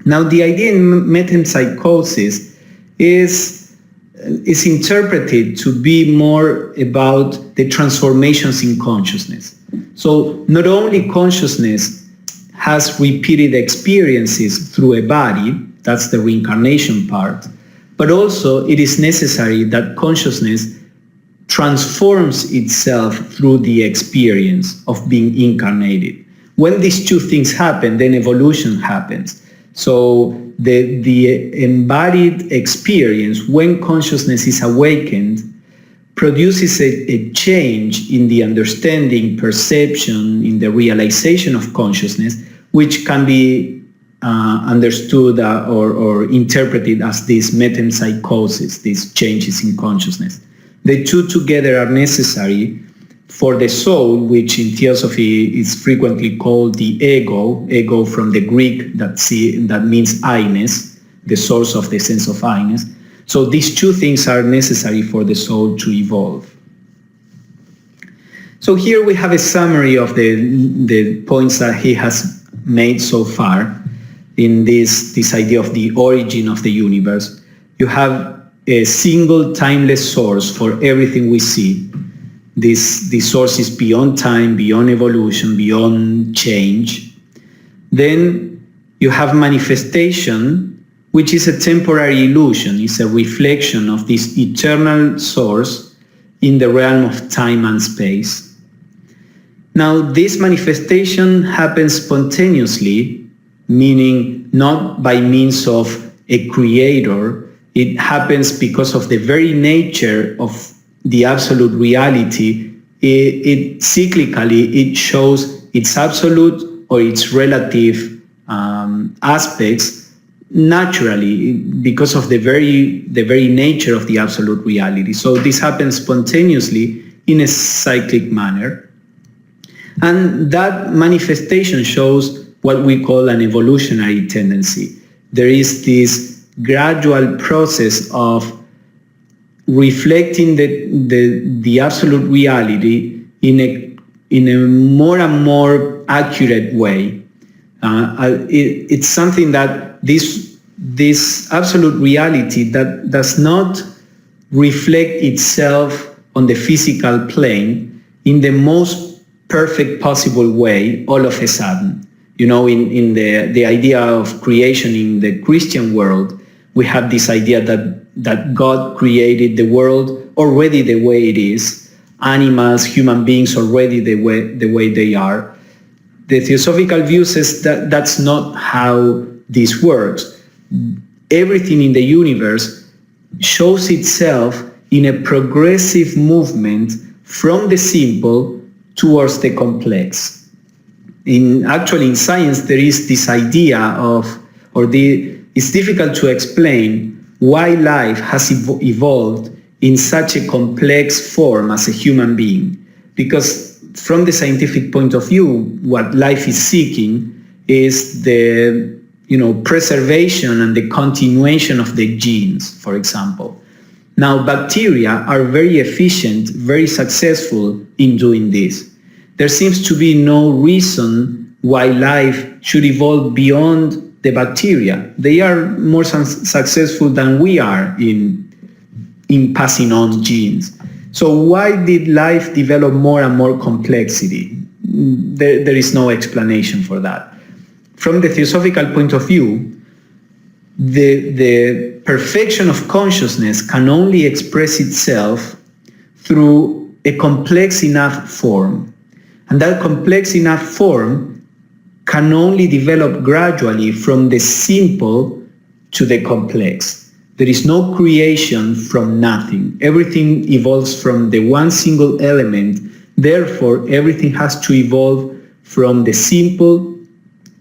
Speaker 1: Now the idea in metempsychosis is interpreted to be more about the transformations in consciousness. So not only consciousness has repeated experiences through a body, that's the reincarnation part, but also it is necessary that consciousness transforms itself through the experience of being incarnated. When these two things happen, then evolution happens. So the embodied experience, when consciousness is awakened, produces a change in the understanding, perception, in the realization of consciousness, which can be understood or interpreted as this metempsychosis, these changes in consciousness. The two together are necessary for the soul, which in Theosophy is frequently called the ego from the Greek that means I-ness, the source of the sense of I-ness. So these two things are necessary for the soul to evolve. So here we have a summary of the points that he has made so far in this idea of the origin of the universe. You have a single timeless source for everything we see. This source is beyond time, beyond evolution, beyond change. Then you have manifestation, which is a temporary illusion. It's a reflection of this eternal source in the realm of time and space. Now, this manifestation happens spontaneously, meaning not by means of a creator. It happens because of the very nature of the absolute reality. It cyclically, it shows its absolute or its relative aspects naturally because of the very nature of the absolute reality. So this happens spontaneously in a cyclic manner. And that manifestation shows what we call an evolutionary tendency. There is this gradual process of reflecting the absolute reality in a more and more accurate way. It's something that this absolute reality that does not reflect itself on the physical plane in the most perfect possible way all of a sudden. You know, in the idea of creation in the Christian world, we have this idea that God created the world already the way it is, animals, human beings already the way they are. The Theosophical view says that that's not how this works. Everything in the universe shows itself in a progressive movement from the simple towards the complex. Actually in science there is this idea of, it's difficult to explain why life has evolved in such a complex form as a human being. Because from the scientific point of view, what life is seeking is the preservation and the continuation of the genes, for example. Now, bacteria are very efficient, very successful in doing this. There seems to be no reason why life should evolve beyond the bacteria. They are more successful than we are in passing on genes. So why did life develop more and more complexity? There is no explanation for that. From the Theosophical point of view, the perfection of consciousness can only express itself through a complex enough form. And that complex enough form can only develop gradually from the simple to the complex. There is no creation from nothing. Everything evolves from the one single element. Therefore, everything has to evolve from the simple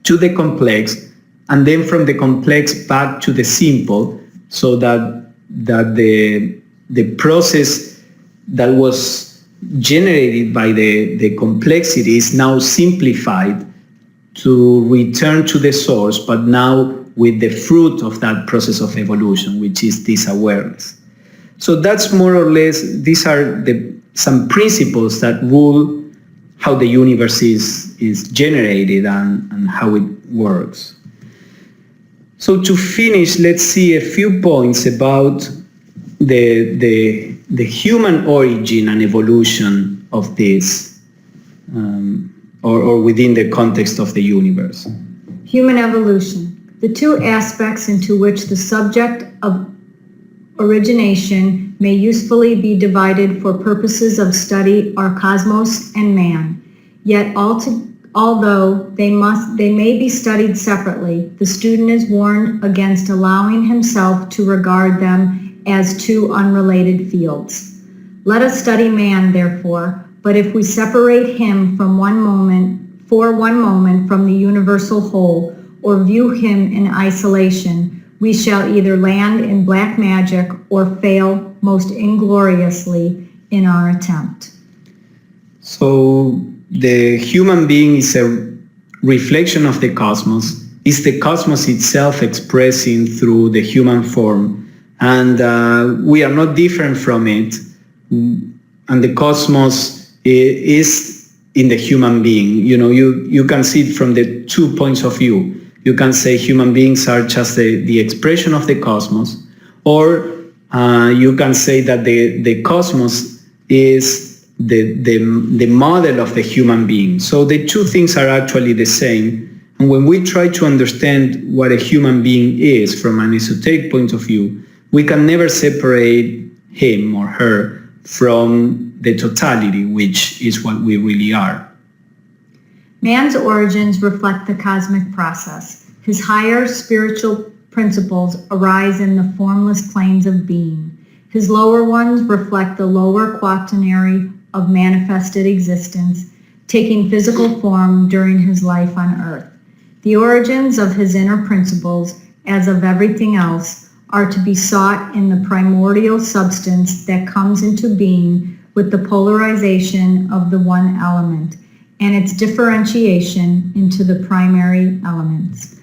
Speaker 1: to the complex, and then from the complex back to the simple, so that the process that was generated by the complexity is now simplified to return to the source, but now with the fruit of that process of evolution, which is this awareness. So that's more or less, these are some principles that rule how the universe is generated and how it works. So to finish, let's see a few points about the human origin and evolution of this, or within the context of the universe.
Speaker 2: Human evolution, the two aspects into which the subject of origination may usefully be divided for purposes of study are cosmos and man. Yet although they may be studied separately, the student is warned against allowing himself to regard them as two unrelated fields. Let us study man, therefore, but if we separate him for one moment from the universal whole, or view him in isolation, we shall either land in black magic or fail most ingloriously in our attempt.
Speaker 1: So the human being is a reflection of the cosmos, is the cosmos itself expressing through the human form, and we are not different from it, and the cosmos is in the human being. You know, you can see it from the 2 points of view. You can say human beings are just the expression of the cosmos, or you can say that the cosmos is the model of the human being. So the two things are actually the same. And when we try to understand what a human being is from an esoteric point of view, we can never separate him or her from the totality, which is what we really are.
Speaker 2: Man's origins reflect the cosmic process. His higher spiritual principles arise in the formless planes of being. His lower ones reflect the lower quaternary of manifested existence, taking physical form during his life on earth. The origins of his inner principles, as of everything else, are to be sought in the primordial substance that comes into being with the polarization of the one element and its differentiation into the primary elements.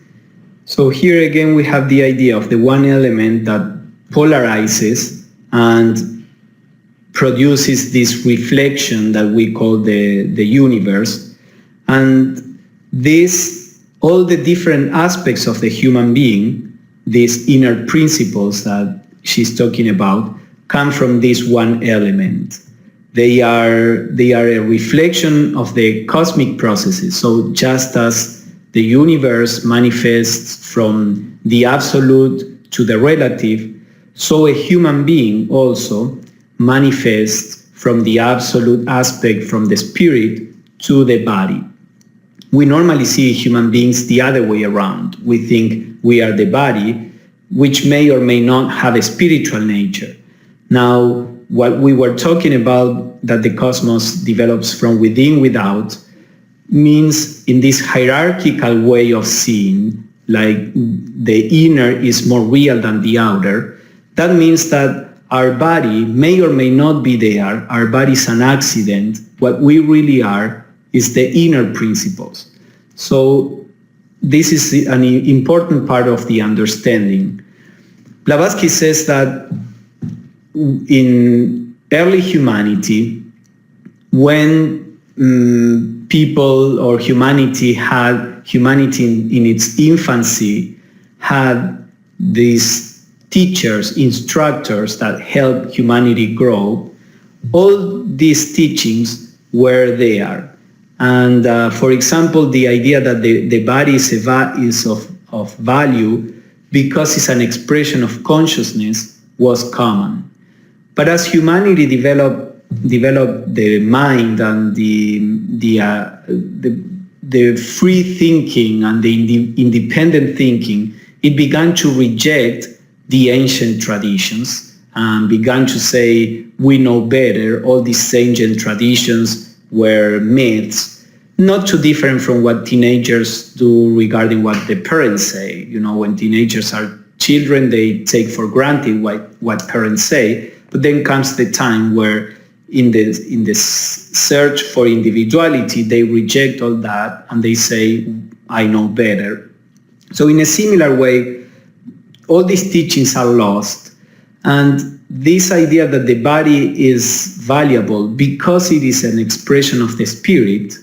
Speaker 1: So here again we have the idea of the one element that polarizes and produces this reflection that we call the universe. And all the different aspects of the human being, these inner principles that she's talking about, come from this one element. They are a reflection of the cosmic processes. So just as the universe manifests from the absolute to the relative, so a human being also manifests from the absolute aspect, from the spirit to the body. We normally see human beings the other way around. We think we are the body, which may or may not have a spiritual nature. Now, what we were talking about, that the cosmos develops from within without, means in this hierarchical way of seeing, like the inner is more real than the outer. That means that our body may or may not be there. Our body is an accident. What we really are is the inner principles. So this is an important part of the understanding. Blavatsky says that in early humanity, when people or humanity in its infancy had these teachers, instructors that help humanity grow, all these teachings were there. And for example, the idea that the body is of value because it's an expression of consciousness was common. But as humanity developed the mind and the free thinking and the independent thinking, it began to reject the ancient traditions and began to say, we know better. All these ancient traditions were myths, not too different from what teenagers do regarding what the parents say. You know, when teenagers are children, they take for granted what parents say, but then comes the time where in the search for individuality, they reject all that and they say, I know better. So in a similar way, all these teachings are lost, and this idea that the body is valuable because it is an expression of the spirit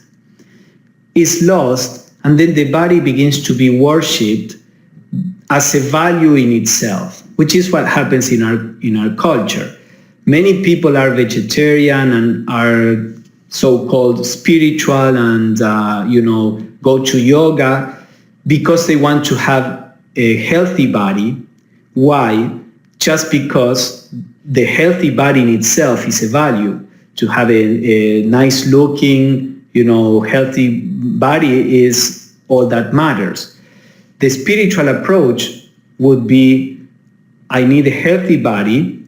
Speaker 1: is lost, and then the body begins to be worshipped as a value in itself, which is what happens in our culture. Many people are vegetarian and are so-called spiritual and go to yoga because they want to have a healthy body. Why? just because the healthy body in itself is a value. To have a nice looking, healthy body is all that matters. The spiritual approach would be, I need a healthy body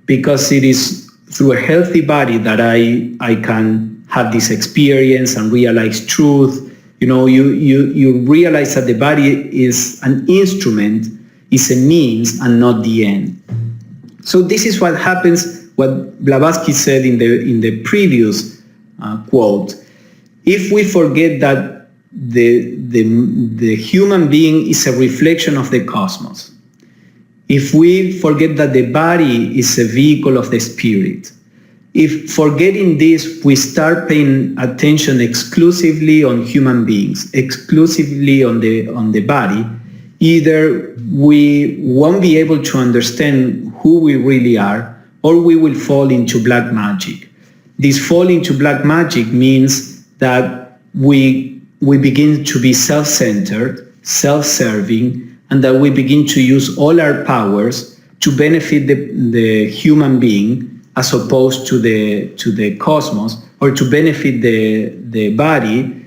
Speaker 1: because it is through a healthy body that I can have this experience and realize truth. You realize that the body is an instrument, is a means and not the end. So this is what happens, what Blavatsky said in the previous quote. If we forget that the human being is a reflection of the cosmos, if we forget that the body is a vehicle of the spirit, if forgetting this, we start paying attention exclusively on human beings, exclusively on the body, either we won't be able to understand who we really are, or we will fall into black magic. This fall into black magic means that we begin to be self-centered, self-serving, and that we begin to use all our powers to benefit the human being as opposed to the cosmos, or to benefit the body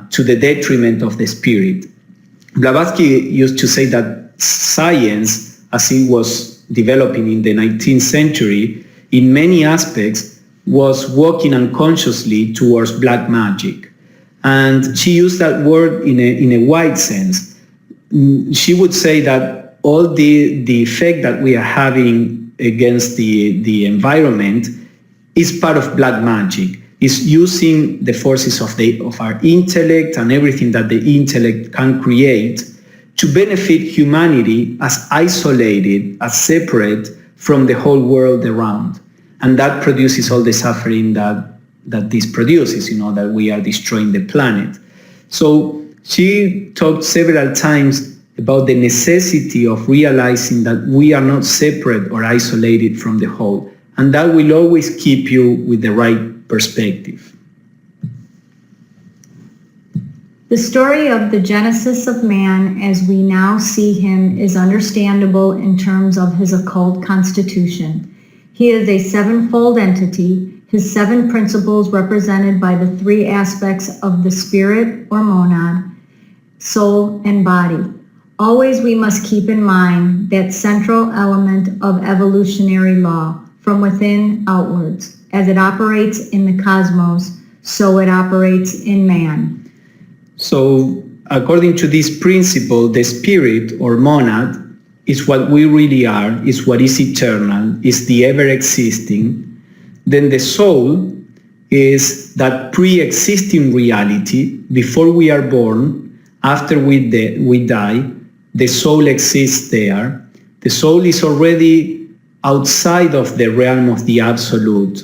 Speaker 1: to the detriment of the spirit. Blavatsky used to say that science, as it was developing in the 19th century, in many aspects was walking unconsciously towards black magic. And she used that word in a wide sense. She would say that all the effect that we are having against the environment is part of black magic. Is using the forces of our intellect and everything that the intellect can create to benefit humanity as isolated, as separate from the whole world around. And that produces all the suffering that this produces, that we are destroying the planet. So she talked several times about the necessity of realizing that we are not separate or isolated from the whole. And that will always keep you with the right perspective.
Speaker 2: The story of the genesis of man as we now see him is understandable in terms of his occult constitution. He is a sevenfold entity, his seven principles represented by the three aspects of the spirit or monad, soul, and body. Always we must keep in mind that central element of evolutionary law, from within outwards. As it operates in the cosmos, so it operates in man.
Speaker 1: So, according to this principle, the spirit or monad is what we really are, is what is eternal, is the ever-existing. Then the soul is that pre-existing reality. Before we are born, after we die, the soul exists there. The soul is already outside of the realm of the absolute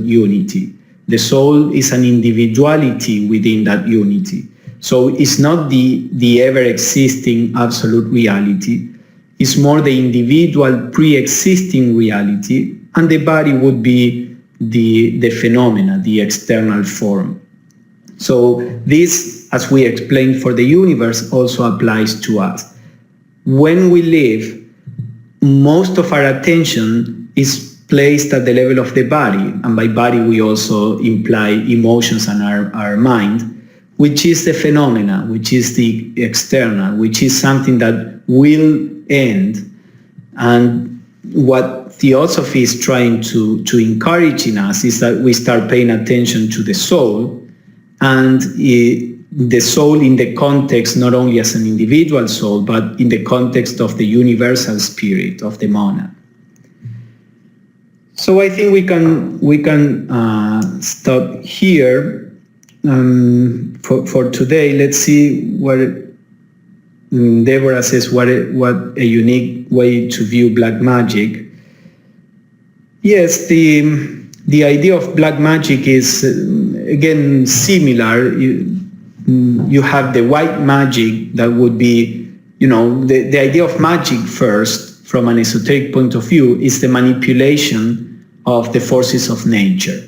Speaker 1: unity. The soul is an individuality within that unity. So it's not the ever-existing absolute reality. It's more the individual pre-existing reality, and the body would be the phenomena, the external form. So this, as we explained for the universe, also applies to us. When we live, most of our attention is placed at the level of the body, and by body we also imply emotions and our mind, which is the phenomena, which is the external, which is something that will end. And what Theosophy is trying to encourage in us is that we start paying attention to the soul, and the soul in the context not only as an individual soul, but in the context of the universal spirit of the monad. So I think we can stop here for today. Let's see what Deborah says. What a unique way to view black magic. Yes, the idea of black magic is again similar. You have the white magic that would be, the idea of magic first, from an esoteric point of view, is the manipulation of the forces of nature.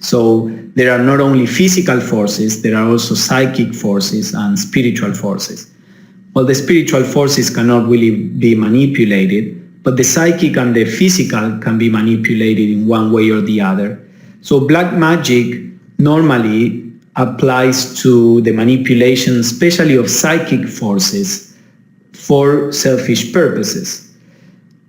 Speaker 1: So there are not only physical forces, there are also psychic forces and spiritual forces. Well, the spiritual forces cannot really be manipulated, but the psychic and the physical can be manipulated in one way or the other. So black magic normally applies to the manipulation, especially of psychic forces, for selfish purposes.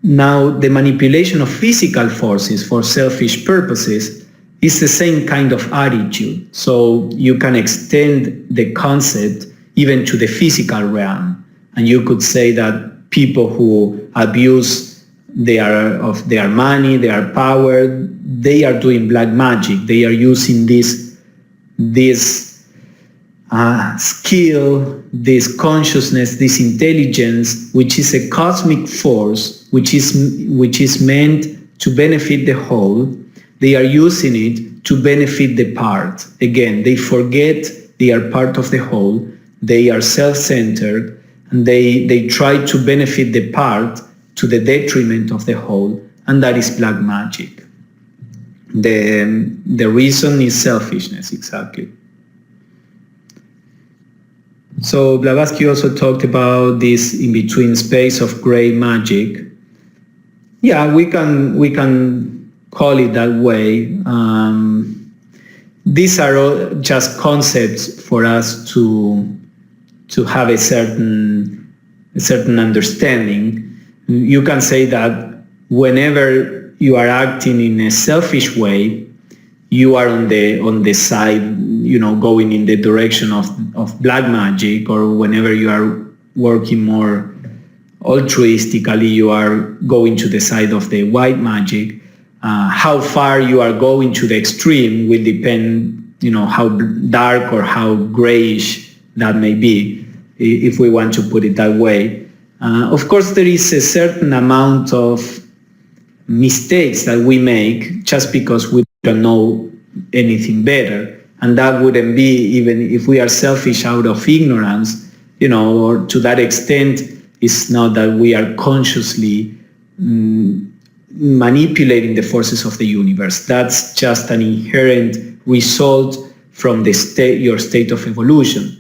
Speaker 1: Now, the manipulation of physical forces for selfish purposes is the same kind of attitude. So you can extend the concept even to the physical realm. And you could say that people who abuse of their money, their power, they are doing black magic. They are using this skill, this consciousness, this intelligence, which is a cosmic force, which is meant to benefit the whole. They are using it to benefit the part. Again, they forget they are part of the whole. They are self-centered, and they try to benefit the part to the detriment of the whole, and that is black magic. The reason is selfishness, exactly. So Blavatsky also talked about this in-between space of gray magic. Yeah, we can call it that way. These are all just concepts for us to have a certain understanding. You can say that whenever you are acting in a selfish way, you are on the side, going in the direction of black magic, or whenever you are working more altruistically, you are going to the side of the white magic. How far you are going to the extreme will depend, how dark or how grayish that may be, if we want to put it that way. Of course, there is a certain amount of mistakes that we make just because we don't know anything better. And that wouldn't be even if we are selfish out of ignorance, or to that extent, it's not that we are consciously manipulating the forces of the universe. That's just an inherent result from your state of evolution.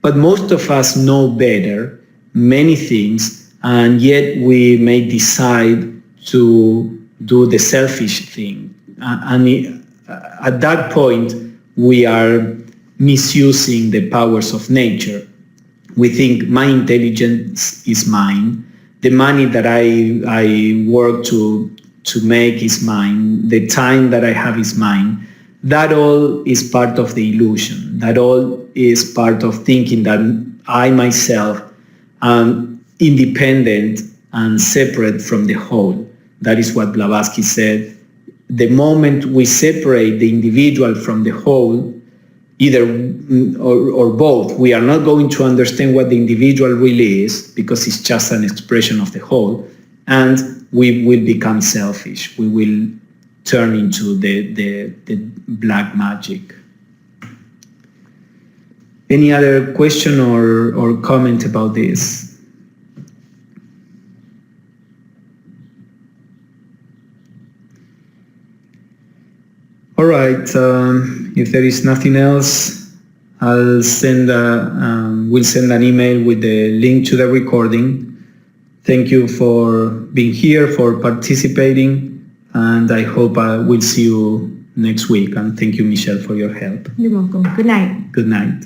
Speaker 1: But most of us know better many things, and yet we may decide to do the selfish thing. And at that point, we are misusing the powers of nature. We think my intelligence is mine, the money that I work to make is mine, the time that I have is mine. That all is part of the illusion. That all is part of thinking that I myself am independent and separate from the whole. That is what Blavatsky said. The moment we separate the individual from the whole, either or both, we are not going to understand what the individual really is, because it's just an expression of the whole, and we will become selfish. We will turn into the black magic. Any other question or comment about this? All right, if there is nothing else, we'll send an email with the link to the recording. Thank you for being here, for participating, and I hope I will see you next week. And thank you, Michelle, for your help.
Speaker 2: You're welcome. Good night.
Speaker 1: Good night.